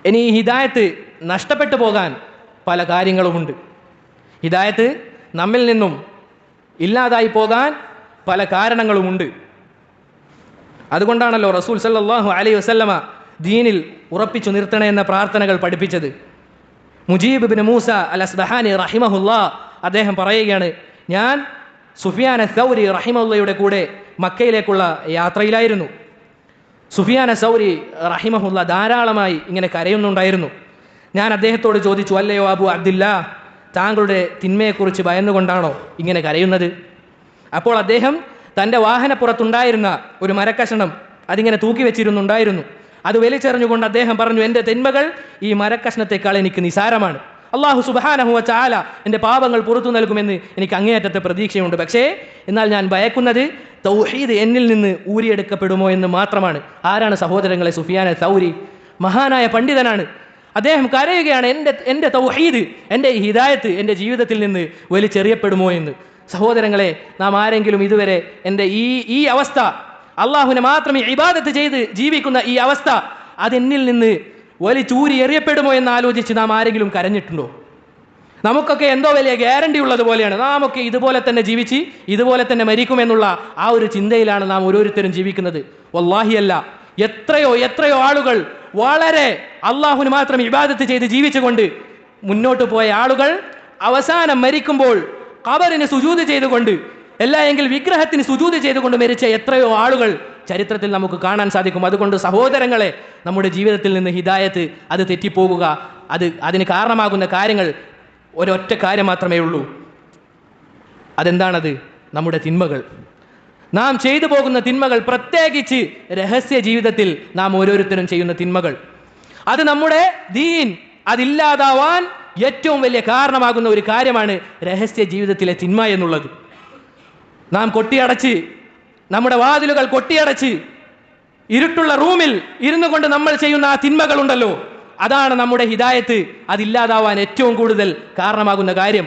ഇനി ഈ ഹിദായത്ത് നഷ്ടപ്പെട്ടു പോകാൻ പല കാര്യങ്ങളുമുണ്ട്. ഹിദായത്ത് നമ്മിൽ നിന്നും ഇല്ലാതായി പോകാൻ പല കാരണങ്ങളുമുണ്ട്. അതുകൊണ്ടാണല്ലോ റസൂൽ സല്ലല്ലാഹു അലൈഹി വസല്ലമ ദീനിൽ ഉറപ്പിച്ചു നിർത്തണേ എന്ന പ്രാർത്ഥനകൾ പഠിപ്പിച്ചത്. മുജീബ് ഇബ്നു മൂസ അൽ അസ്ബഹാനി റഹിമഹുല്ലാ അദ്ദേഹം പറയുകയാണ്, ഞാൻ സുഫിയാൻ അസ്-സൗരി റഹിമഹുല്ലയുടെ കൂടെ മക്കയിലേക്കുള്ള യാത്രയിലായിരുന്നു. സുഫിയാൻ അസ്-സൗരി റഹിമഹുല്ല ധാരാളമായി ഇങ്ങനെ കരയുന്നുണ്ടായിരുന്നു. ഞാൻ അദ്ദേഹത്തോട് ചോദിച്ചു, അല്ലയോ അബു അബ്ദില്ലാ, താങ്കളുടെ തിന്മയെക്കുറിച്ച് ഭയന്നുകൊണ്ടാണോ ഇങ്ങനെ കരയുന്നത്? അപ്പോൾ അദ്ദേഹം തൻ്റെ വാഹനപ്പുറത്തുണ്ടായിരുന്ന ഒരു മരക്കഷണം അതിങ്ങനെ തൂക്കി വെച്ചിരുന്നുണ്ടായിരുന്നു. അത് വലിച്ചെറിഞ്ഞുകൊണ്ട് അദ്ദേഹം പറഞ്ഞു, എൻ്റെ തിന്മകൾ ഈ മരക്കഷ്ണത്തെക്കാൾ എനിക്ക് നിസാരമാണ്. അള്ളാഹു സുബ്ഹാനഹു വ തആല എൻ്റെ പാപങ്ങൾ പുറത്തു നൽകുമെന്ന് എനിക്ക് അങ്ങേയറ്റത്തെ പ്രതീക്ഷയുണ്ട്. പക്ഷേ എന്നാൽ ഞാൻ ഭയക്കുന്നത് തൗഹീദ് എന്നിൽ നിന്ന് ഊരിയെടുക്കപ്പെടുമോ എന്ന് മാത്രമാണ്. ആരാണ് സഹോദരങ്ങളെ സുഫിയാൻ അസ്-സൗരി? മഹാനായ പണ്ഡിതനാണ്. അദ്ദേഹം കരയുകയാണ്, എൻ്റെ തൗഹീദ്, എൻ്റെ ഹിദായത്ത് എൻ്റെ ജീവിതത്തിൽ നിന്ന് വലിച്ചെറിയപ്പെടുമോ എന്ന്. സഹോദരങ്ങളെ, നാം ആരെങ്കിലും ഇതുവരെ എൻ്റെ ഈ അവസ്ഥ, അള്ളാഹുവിനെ മാത്രം ഇബാദത്ത് ചെയ്ത് ജീവിക്കുന്ന ഈ അവസ്ഥ, അതെന്നിൽ നിന്ന് വലിച്ചൂരി എറിയപ്പെടുമോ എന്ന് ആലോചിച്ച് നാം ആരെങ്കിലും കരഞ്ഞിട്ടുണ്ടോ? നമുക്കൊക്കെ എന്തോ വലിയ ഗ്യാരണ്ടി ഉള്ളതുപോലെയാണ്. നാമൊക്കെ ഇതുപോലെ തന്നെ ജീവിച്ച് ഇതുപോലെ തന്നെ മരിക്കുമെന്നുള്ള ആ ഒരു ചിന്തയിലാണ് നാം ഓരോരുത്തരും ജീവിക്കുന്നത്. വല്ലാഹി അല്ല, എത്രയോ ആളുകൾ വളരെ അള്ളാഹുവിന് മാത്രം ഇബാദത്ത് ചെയ്ത് ജീവിച്ചുകൊണ്ട് മുന്നോട്ട് പോയ ആളുകൾ അവസാനം മരിക്കുമ്പോൾ ഖബറിന് സുജൂദ് ചെയ്തുകൊണ്ട്, അല്ല എങ്കിൽ വിഗ്രഹത്തിന് സുജൂദ് ചെയ്തുകൊണ്ട് മരിച്ച എത്രയോ ആളുകൾ ചരിത്രത്തിൽ നമുക്ക് കാണാൻ സാധിക്കും. അതുകൊണ്ട് സഹോദരങ്ങളെ, നമ്മുടെ ജീവിതത്തിൽ നിന്ന് ഹിദായത്ത് അത് തെറ്റിപ്പോകുക, അതിന് കാരണമാകുന്ന കാര്യങ്ങൾ ഒരൊറ്റ കാര്യം മാത്രമേ ഉള്ളൂ. അതെന്താണത്? നമ്മുടെ തിന്മകൾ, നാം ചെയ്തു പോകുന്ന തിന്മകൾ, പ്രത്യേകിച്ച് രഹസ്യ ജീവിതത്തിൽ നാം ഓരോരുത്തരും ചെയ്യുന്ന തിന്മകൾ. അത് നമ്മുടെ ദീൻ അതില്ലാതാവാൻ ഏറ്റവും വലിയ കാരണമാകുന്ന ഒരു കാര്യമാണ് രഹസ്യ ജീവിതത്തിലെ തിന്മ എന്നുള്ളത്. നാം കൊട്ടിയടച്ച്, നമ്മുടെ വാതിലുകൾ കൊട്ടിയടച്ച് ഇരുട്ടുള്ള റൂമിൽ ഇരുന്നു കൊണ്ട് നമ്മൾ ചെയ്യുന്ന ആ തിന്മകളുണ്ടല്ലോ, അതാണ് നമ്മുടെ ഹിദായത്ത് അതില്ലാതാവാൻ ഏറ്റവും കൂടുതൽ കാരണമാകുന്ന കാര്യം.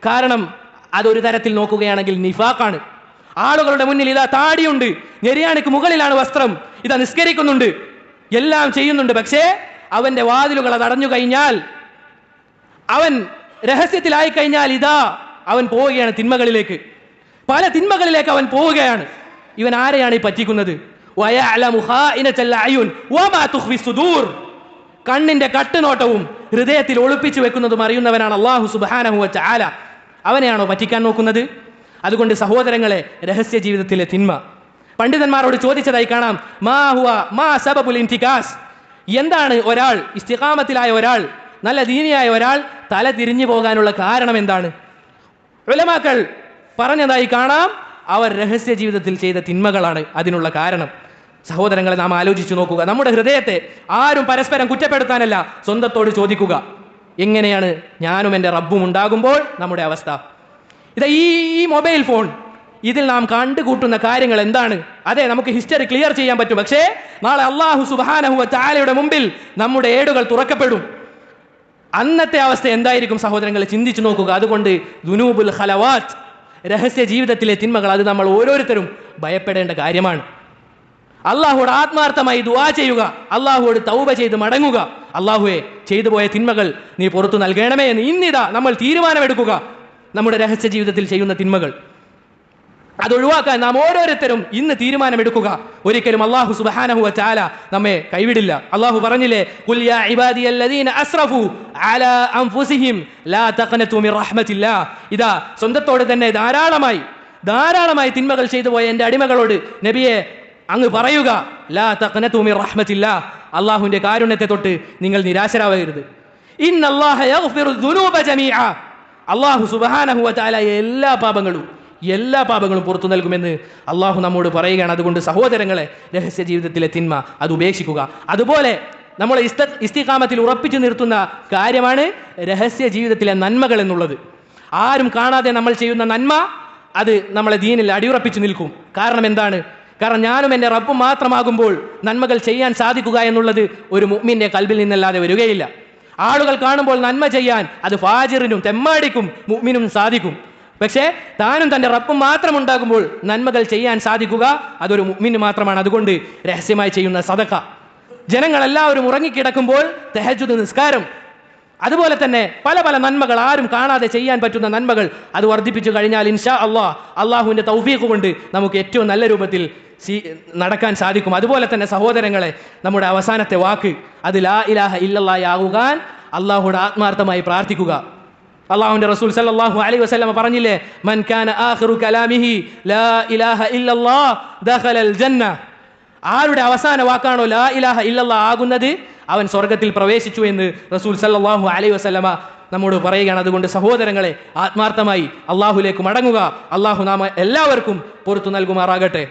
കാരണം അതൊരു തരത്തിൽ നോക്കുകയാണെങ്കിൽ നിഫാഖാണ്. ആളുകളുടെ മുന്നിൽ ഇതാ താടിയുണ്ട്, ഞെരിയാണിക്ക് മുകളിലാണ് വസ്ത്രം, ഇതാ നിസ്കരിക്കുന്നുണ്ട്, എല്ലാം ചെയ്യുന്നുണ്ട്. പക്ഷേ അവന്റെ വാതിലുകൾ അത് അടഞ്ഞു കഴിഞ്ഞാൽ, അവൻ രഹസ്യത്തിലായി കഴിഞ്ഞാൽ ഇതാ അവൻ പോവുകയാണ് തിന്മകളിലേക്ക്, പല തിന്മകളിലേക്ക് അവൻ പോവുകയാണ്. ഇവൻ ആരെയാണ് ഈ പറ്റിക്കുന്നത്? കണ്ണിന്റെ കട്ടുനോട്ടവും ഹൃദയത്തിൽ ഒളിപ്പിച്ചു വെക്കുന്നതും അറിയുന്നവനാണ് അല്ലാഹു സുബ്ഹാനഹു വ തആല. അവനെയാണോ പറ്റിക്കാൻ നോക്കുന്നത്? അതുകൊണ്ട് സഹോദരങ്ങളെ, രഹസ്യ ജീവിതത്തിലെ തിന്മ പണ്ഡിതന്മാരോട് ചോദിച്ചതായി കാണാം. മാ സബബുൽ ഇന്തികാസ്, എന്താണ് ഒരാൾ ഇസ്തിഖാമത്തിലായ ഒരാൾ, നല്ല ദീനിയായ ഒരാൾ തല തിരിഞ്ഞു പോകാനുള്ള കാരണം എന്താണ്? ഉലമാക്കൾ പറഞ്ഞതായി കാണാം, അവർ രഹസ്യ ജീവിതത്തിൽ ചെയ്ത തിന്മകളാണ് അതിനുള്ള കാരണം. സഹോദരങ്ങളെ, നാം ആലോചിച്ചു നോക്കുക. നമ്മുടെ ഹൃദയത്തെ ആരും പരസ്പരം കുറ്റപ്പെടുത്താനല്ല, സ്വന്തത്തോട് ചോദിക്കുക, എങ്ങനെയാണ് ഞാനും എൻ്റെ റബ്ബും ഉണ്ടാകുമ്പോൾ നമ്മുടെ അവസ്ഥ? ഇതാ ഈ മൊബൈൽ ഫോൺ, ഇതിൽ നാം കണ്ടുകൂട്ടുന്ന കാര്യങ്ങൾ എന്താണ്? അതെ, നമുക്ക് ഹിസ്റ്ററി ക്ലിയർ ചെയ്യാൻ പറ്റും. പക്ഷേ നാളെ അല്ലാഹു സുബ്ഹാനഹു വ തആലയുടെ മുമ്പിൽ നമ്മുടെ ഏടുകൾ തുറക്കപ്പെടും. അന്നത്തെ അവസ്ഥ എന്തായിരിക്കും സഹോദരങ്ങളെ? ചിന്തിച്ചു നോക്കുക. അതുകൊണ്ട് ദുനൂബുൽ ഖലവാത്ത്, രഹസ്യ ജീവിതത്തിലെ തിന്മകൾ, അത് നമ്മൾ ഓരോരുത്തരും ഭയപ്പെടേണ്ട കാര്യമാണ്. അള്ളാഹുവോട് ആത്മാർത്ഥമായി ദുആ ചെയ്യുക, അള്ളാഹുവോട് തൗബ ചെയ്ത് മടങ്ങുക. അള്ളാഹുവെ, ചെയ്തു പോയ തിന്മകൾ നീ പുറത്തു നൽകണമേ എന്ന് ഇന്നിതാ നമ്മൾ തീരുമാനമെടുക്കുക. നമ്മുടെ രഹസ്യ ജീവിതത്തിൽ ചെയ്യുന്ന തിന്മകൾ അതൊഴിവാക്കാൻ നാം ഓരോരുത്തരും ഇന്ന് തീരുമാനമെടുക്കുക. ഒരിക്കലും അല്ലാഹു സുബ്ഹാനഹു വ തആല നമ്മെ കൈവിടില്ല. അല്ലാഹു പറഞ്ഞില്ലേ, ഖുൽ യാ ഇബാദിയല്ലദീന അസ്റഫു അലാ അൻഫുസിഹിം ലാ തഖനതു മിർ റഹ്മത്തില്ലാഹ്. ഇതാ സ്വന്തത്തോട് തന്നെ ധാരാളമായി തിന്മകൾ ചെയ്തു പോയ എൻ്റെ അടിമകളോട് നബിയെ അങ്ങ് പറയുക, ലാ തഖനതു മിർ റഹ്മത്തില്ലാഹ്, അല്ലാഹുവിന്റെ കാരുണ്യത്തെ തൊട്ട് നിങ്ങൾ നിരാശരാവരുത്. ഇന്നല്ലാഹ യഗ്ഫിറു ദുനൂബ ജമീഅ, അല്ലാഹു സുബ്ഹാനഹു വ തആല എല്ലാ പാപങ്ങളും പുറത്തു നൽകുമെന്ന് അള്ളാഹു നമ്മോട് പറയുകയാണ്. അതുകൊണ്ട് സഹോദരങ്ങളെ, രഹസ്യ ജീവിതത്തിലെ തിന്മ അത് ഉപേക്ഷിക്കുക. അതുപോലെ നമ്മളെ ഇസ്തിഖാമത്തിൽ ഉറപ്പിച്ചു നിർത്തുന്ന കാര്യമാണ് രഹസ്യ ജീവിതത്തിലെ നന്മകൾ എന്നുള്ളത്. ആരും കാണാതെ നമ്മൾ ചെയ്യുന്ന നന്മ അത് നമ്മളെ ദീനിൽ അടിയുറപ്പിച്ചു നിൽക്കും. കാരണം എന്താണ്? കാരണം ഞാനും എൻ്റെ റബ്ബും മാത്രമാകുമ്പോൾ നന്മകൾ ചെയ്യാൻ സാധിക്കുക എന്നുള്ളത് ഒരു മുഅ്മിന്റെ കൽബിൽ നിന്നല്ലാതെ വരികയില്ല. ആളുകൾ കാണുമ്പോൾ നന്മ ചെയ്യാൻ അത് ഫാജിറിനും തെമ്മാടിക്കും മുഅ്മിനും സാധിക്കും. പക്ഷേ താനും തൻ്റെ റബ്ബും മാത്രം ഉണ്ടാകുമ്പോൾ നന്മകൾ ചെയ്യാൻ സാധിക്കുക അതൊരു മുഅ്മിന് മാത്രമാണ്. അതുകൊണ്ട് രഹസ്യമായി ചെയ്യുന്ന സദഖ, ജനങ്ങളെല്ലാവരും ഉറങ്ങിക്കിടക്കുമ്പോൾ തഹജ്ജുദ് നിസ്കാരം, അതുപോലെ തന്നെ പല പല നന്മകൾ, ആരും കാണാതെ ചെയ്യാൻ പറ്റുന്ന നന്മകൾ, അത് വർദ്ധിപ്പിച്ചു കഴിഞ്ഞാൽ ഇൻഷാ അള്ളാഹുവിന്റെ തൗഫീഖ് കൊണ്ട് നമുക്ക് ഏറ്റവും നല്ല രൂപത്തിൽ നടക്കാൻ സാധിക്കും. അതുപോലെ തന്നെ സഹോദരങ്ങളെ, നമ്മുടെ അവസാനത്തെ വാക്ക് അത് ലാ ഇലാഹ ഇല്ലല്ലാഹ് ആകുവാൻ അള്ളാഹുവോട് ആത്മാർത്ഥമായി പ്രാർത്ഥിക്കുക. അള്ളാഹുവിന്റെ റസൂൽ സല്ലല്ലാഹു അലൈഹി വസല്ലം പറഞ്ഞില്ലേ, മൻ കാന ആഖിറു കലാമിഹി ലാ ഇലാഹ ഇല്ലല്ലാഹ് ദഖലൽ ജന്ന. ആരുടെ അവസാന വാക്കാണോ ലാ ഇലാഹ ഇല്ലല്ലാഹ് ആകുന്നത്, അവൻ സ്വർഗത്തിൽ പ്രവേശിച്ചു എന്ന് റസൂൽ സല്ലല്ലാഹു അലൈഹി വസല്ലമ നമ്മോട് പറയുകയാണ്. അതുകൊണ്ട് സഹോദരങ്ങളെ, ആത്മാർത്ഥമായി അള്ളാഹുലേക്ക് മടങ്ങുക. അള്ളാഹു നാം എല്ലാവർക്കും പുറത്തു നൽകുമാറാകട്ടെ.